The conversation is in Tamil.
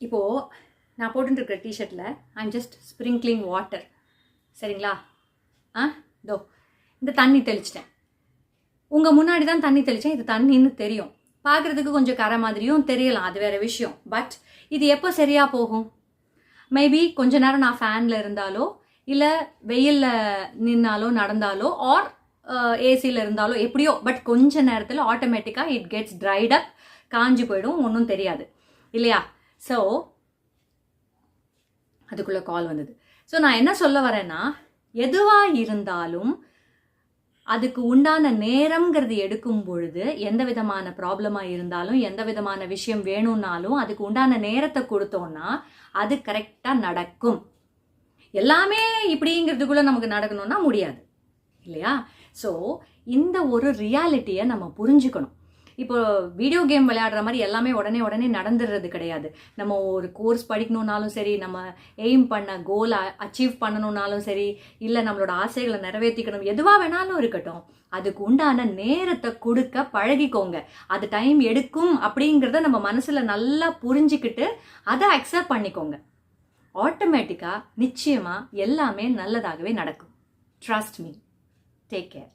இப்போது நான் போட்டுருக்கிற டிஷர்ட்டில் ஐம் ஜஸ்ட் ஸ்ப்ரிங்க்லிங் வாட்டர். சரிங்களா? இதோ இந்த தண்ணி தெளிச்சிட்டேன். உங்கள் முன்னாடி தான் தண்ணி தெளித்தேன். இது தண்ணின்னு தெரியும், பார்க்குறதுக்கு கொஞ்சம் கரை மாதிரியும் தெரியலாம், அது வேறு விஷயம். பட் இது எப்போ சரியாக போகும்? மேபி கொஞ்ச நேரம் நான் ஃபேனில் இருந்தாலோ இல்லை வெயிலில் நின்னாலோ நடந்தாலோ ஆர் ஏசியில் இருந்தாலோ எப்படியோ, பட் கொஞ்ச நேரத்தில் ஆட்டோமேட்டிக்காக இட் கெட்ஸ் ட்ரைட் அப், காஞ்சி போயிடும், ஒன்றும் தெரியாது இல்லையா? ஸோ அதுக்குள்ளே கால் வந்தது. ஸோ நான் என்ன சொல்ல வரேன்னா, எதுவாக இருந்தாலும் அதுக்கு உண்டான நேரம்ங்கிறது எடுக்கும் பொழுது எந்த விதமான ப்ராப்ளமாக இருந்தாலும் எந்த விதமான விஷயம் வேணும்னாலும் அதுக்கு உண்டான நேரத்தை கொடுத்தோன்னா அது கரெக்டாக நடக்கும். எல்லாமே இப்படிங்கிறதுக்குள்ளே நமக்கு நடக்கணும்னா முடியாது இல்லையா? ஸோ இந்த ஒரு ரியாலிட்டியை நம்ம புரிஞ்சுக்கணும். இப்போ வீடியோ கேம் விளையாடுற மாதிரி எல்லாமே உடனே நடந்துடுறது கிடையாது. நம்ம ஒரு கோர்ஸ் படிக்கணுன்னாலும் சரி, நம்ம எய்ம் பண்ண கோலை அச்சீவ் பண்ணணுன்னாலும் சரி, இல்லை நம்மளோட ஆசைகளை நிறைவேற்றிக்கணும், எதுவாக வேணாலும் இருக்கட்டும், அதுக்கு உண்டான நேரத்தை கொடுக்க பழகிக்கோங்க. அது டைம் எடுக்கும் அப்படிங்கிறத நம்ம மனசில் நல்லா புரிஞ்சுக்கிட்டு அதை அக்செப்ட் பண்ணிக்கோங்க. ஆட்டோமேட்டிக்காக நிச்சயமாக எல்லாமே நல்லதாகவே நடக்கும். Trust me. Take care.